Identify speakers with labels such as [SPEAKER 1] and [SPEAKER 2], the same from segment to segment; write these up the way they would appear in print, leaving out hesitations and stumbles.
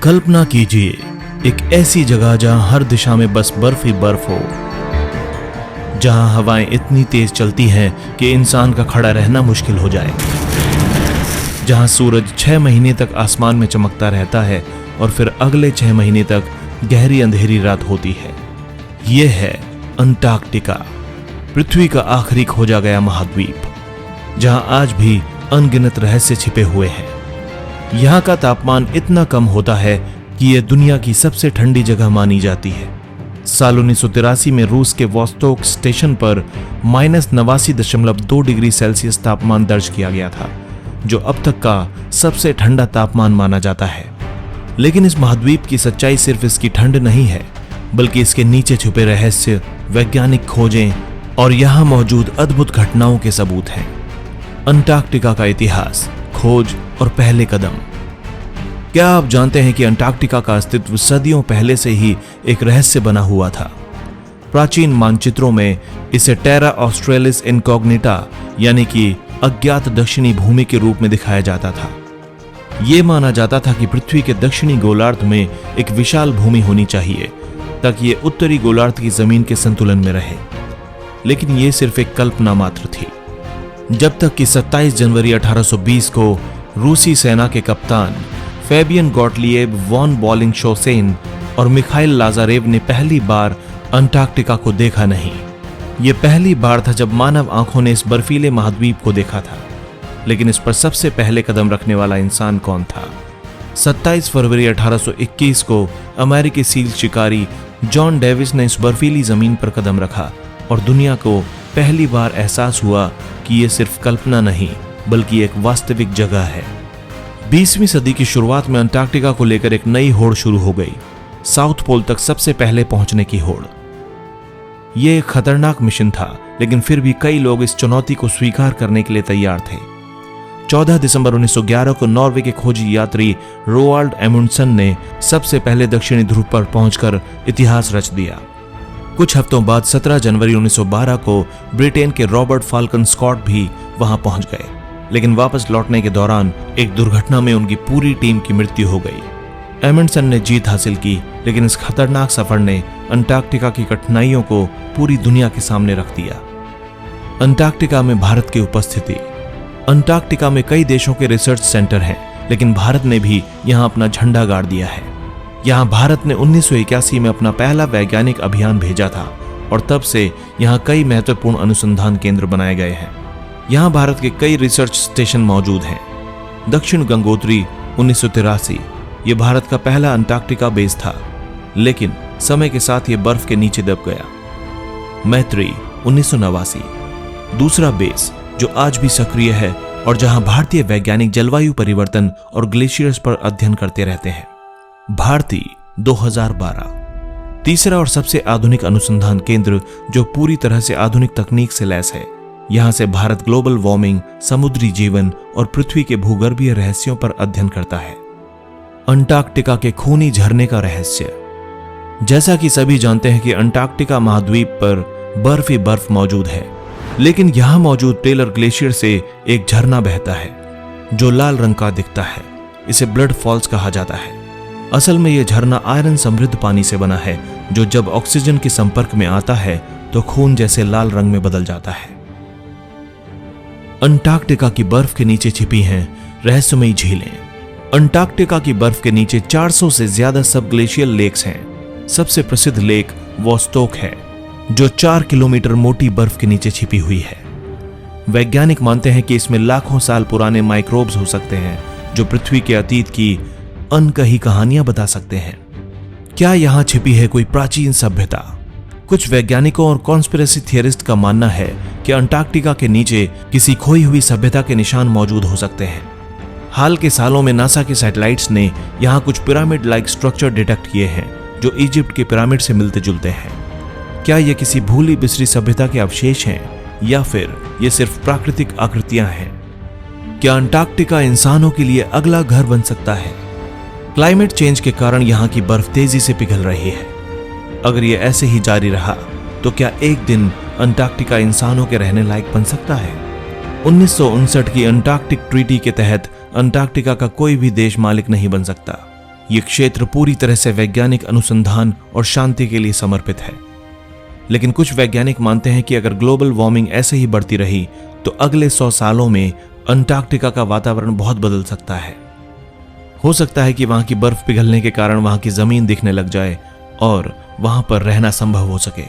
[SPEAKER 1] कल्पना कीजिए एक ऐसी जगह जहां हर दिशा में बस बर्फ ही बर्फ हो, जहां हवाएं इतनी तेज चलती हैं कि इंसान का खड़ा रहना मुश्किल हो जाए, जहां सूरज 6 महीने तक आसमान में चमकता रहता है और फिर अगले 6 महीने तक गहरी अंधेरी रात होती है। यह है अंटार्कटिका, पृथ्वी का आखिरी खोजा गया महाद्वीप, जहां आज भी अनगिनत रहस्य छिपे हुए हैं। यहां का तापमान इतना कम होता है कि यह दुनिया की सबसे ठंडी जगह मानी जाती है। साल 1983 में रूस के वोस्तोक स्टेशन पर -89.2 डिग्री सेल्सियस तापमान दर्ज किया गया था, जो अब तक का सबसे ठंडा तापमान माना जाता है। लेकिन इस महाद्वीप की सच्चाई सिर्फ इसकी ठंड नहीं है, बल्कि इसके नीचे छुपे रहस्य, वैज्ञानिक खोजें और यहां मौजूद अद्भुत घटनाओं के सबूत हैं। अंटार्कटिका का इतिहास, खोज और पहले कदम। क्या आप जानते हैं कि अंटार्कटिका का अस्तित्व सदियों पहले से ही एक रहस्य बना हुआ था? प्राचीन मानचित्रों में इसे टेरा ऑस्ट्रेलिस इनकॉग्निटा यानी कि अज्ञात दक्षिणी भूमि के रूप में दिखाया जाता था। यह माना जाता था कि पृथ्वी के दक्षिणी गोलार्ध में एक विशाल भूमि होनी चाहिए ताकि यह उत्तरी गोलार्ध की जमीन के संतुलन में रहे। लेकिन यह सिर्फ एक कल्पना मात्र थी, जब तक कि 27 जनवरी 1820 को रूसी सेना के कप्तान फैबियन गॉटलिएब वॉन बोलिंगशोसेन और मिखाइल लाजारेव ने पहली बार अंटार्कटिका को देखा नहीं। यह पहली बार था जब मानव आंखों ने इस बर्फीले महाद्वीप को देखा था। लेकिन इस पर सबसे पहले कदम रखने वाला इंसान कौन था? 27 फरवरी 1821 को अमेरिकी सील शिकारी जॉन डेविस ने इस बर्फीली जमीन पर कदम रखा और दुनिया को पहली बार एहसास हुआ कि यह सिर्फ कल्पना नहीं बल्कि एक वास्तविक जगह है। 20वीं सदी की शुरुआत में अंटार्कटिका को लेकर एक नई होड़ शुरू हो गई, साउथ पोल तक सबसे पहले पहुंचने की होड़। यह एक खतरनाक मिशन था, लेकिन फिर भी कई लोग इस चुनौती को स्वीकार करने के लिए तैयार थे। 14 दिसंबर 1911 को नॉर्वे के खोजी यात्री रोआल्ड एमुंडसन ने सबसे पहले दक्षिणी ध्रुव पर पहुंचकर इतिहास रच दिया। कुछ हफ्तों बाद 17 जनवरी 1912 को ब्रिटेन के रॉबर्ट फाल्कन स्कॉट भी वहां पहुंच गए, लेकिन वापस लौटने के दौरान एक दुर्घटना में उनकी पूरी टीम की मृत्यु हो गई। एमंडसन ने जीत हासिल की, लेकिन इस खतरनाक सफर ने अंटार्कटिका की कठिनाइयों को पूरी दुनिया के सामने रख दिया। अंटार्कटिका में भारत की उपस्थिति। अंटार्कटिका में कई देशों के रिसर्च सेंटर हैं, लेकिन भारत ने भी यहां अपना झंडा गाड़ दिया है। यहां भारत ने 1981 में अपना पहला वैज्ञानिक अभियान भेजा था और तब से यहां कई महत्वपूर्ण अनुसंधान केंद्र बनाए गए हैं। यहां भारत के कई रिसर्च स्टेशन मौजूद हैं। दक्षिण गंगोत्री 1983 ये भारत का पहला अंटार्कटिका बेस था, लेकिन समय के साथ ये बर्फ के नीचे दब गया। मैत्री 1989 दूसरा बेस जो आज भी सक्रिय है और जहां भारतीय वैज्ञानिक जलवायु परिवर्तन और ग्लेशियर्स पर अध्ययन करते रहते हैं। भारती 2012 तीसरा और सबसे आधुनिक अनुसंधान केंद्र जो पूरी तरह से आधुनिक तकनीक से लैस है। यहां से भारत ग्लोबल वार्मिंग, समुद्री जीवन और पृथ्वी के भूगर्भीय रहस्यों पर अध्ययन करता है। अंटार्कटिका के खूनी झरने का रहस्य। जैसा कि सभी जानते हैं कि अंटार्कटिका महाद्वीप पर बर्फ ही बर्फ मौजूद है, लेकिन यहां मौजूद टेलर ग्लेशियर से एक झरना बहता है जो लाल रंग का दिखता है। इसे ब्लड फॉल्स कहा जाता है। असल में यह झरना आयरन समृद्ध पानी से बना है, जो जब ऑक्सीजन के संपर्क में आता है तो खून जैसे लाल रंग में बदल जाता है। अंटार्कटिका की बर्फ के नीचे छिपी हैं रहस्यमयी झीलें। अंटार्कटिका की बर्फ के नीचे 400 से ज्यादा सब ग्लेशियल लेक्स हैं। सबसे प्रसिद्ध लेक वोस्तोक है, जो 4 किलोमीटर मोटी बर्फ के नीचे छिपी हुई है। वैज्ञानिक मानते हैं कि इसमें लाखों साल पुराने माइक्रोब्स हो सकते हैं, जो पृथ्वी के अतीत की अनकही कहानियां बता सकते हैं। क्या यहां छिपी है कोई प्राचीन सभ्यता? कुछ वैज्ञानिकों और कॉन्स्पिरेसी थियरिस्ट का मानना है कि अंटार्कटिका के नीचे किसी खोई हुई सभ्यता के निशान मौजूद हो सकते हैं। हाल के सालों में नासा के सैटेलाइट्स ने यहां कुछ पिरामिड लाइक स्ट्रक्चर डिटेक्ट किए हैं, जो इजिप्ट के पिरामिड से मिलते जुलते हैं। क्या ये किसी भूली बिसरी सभ्यता के अवशेष हैं या फिर ये सिर्फ प्राकृतिक आकृतियां हैं? क्या अंटार्कटिका इंसानों के लिए अगला घर बन सकता है? क्लाइमेट चेंज के कारण यहाँ की बर्फ तेजी से पिघल रही है। अगर ये ऐसे ही जारी रहा तो क्या एक दिन अंटार्कटिका इंसानों के रहने लायक बन सकता है? 1959 की अंटार्कटिक ट्रीटी के तहत अंटार्कटिका का कोई भी देश मालिक नहीं बन सकता। ये क्षेत्र पूरी तरह से वैज्ञानिक अनुसंधान और शांति के लिए समर्पित है। लेकिन कुछ वैज्ञानिक मानते हैं कि अगर ग्लोबल वार्मिंग ऐसे ही बढ़ती रही तो अगले 100 सालों में अंटार्कटिका का वातावरण बहुत बदल सकता है। हो सकता है कि वहां की बर्फ पिघलने के कारण वहां की जमीन दिखने लग जाए और वहां पर रहना संभव हो सके।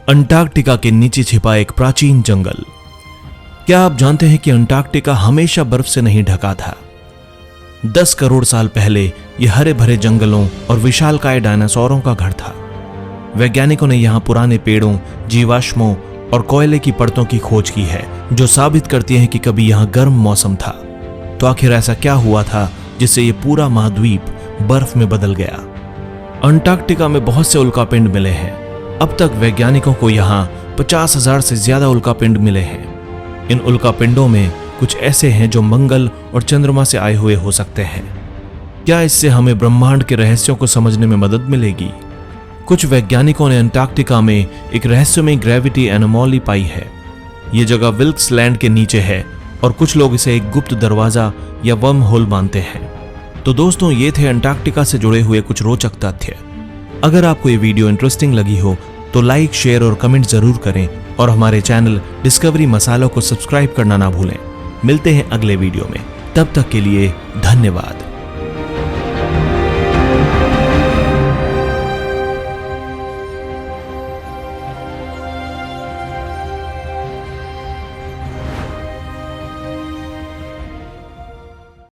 [SPEAKER 1] अंटार्कटिका के नीचे छिपा एक प्राचीन जंगल। क्या आप जानते हैं कि अंटार्कटिका हमेशा बर्फ से नहीं ढका था? 10 करोड़ साल पहले यह हरे भरे जंगलों और विशालकाय डायनासोरों का घर था। वैज्ञानिकों ने यहां पुराने पेड़ों, जीवाश्मों और कोयले की परतों की खोज की है, जो साबित करती है कि कभी यहां गर्म मौसम था। तो आखिर ऐसा क्या हुआ था जिससे यह पूरा महाद्वीप बर्फ में बदल गया? अंटार्कटिका में बहुत से उल्कापिंड मिले हैं। अब तक वैज्ञानिकों को यहां 50,000 से ज्यादा उल्कापिंड मिले हैं। इन उल्कापिंडों में कुछ ऐसे हैं जो मंगल और चंद्रमा से आए हुए हो सकते हैं। क्या इससे हमें ब्रह्मांड के रहस्यों को समझने में मदद मिलेगी? कुछ वैज्ञानिकों ने अंटार्कटिका में एक रहस्यमय ग्रेविटी एनोमली पाई है। यह जगह विल्क्स लैंड के नीचे है और कुछ लोग इसे एक गुप्त दरवाजा या वर्म होल मानते हैं। तो दोस्तों, ये थे अंटार्कटिका से जुड़े हुए कुछ रोचक तथ्य। अगर आपको ये वीडियो इंटरेस्टिंग लगी हो तो लाइक, शेयर और कमेंट जरूर करें और हमारे चैनल डिस्कवरी मसालों को सब्सक्राइब करना ना भूलें। मिलते हैं अगले वीडियो में, तब तक के लिए धन्यवाद।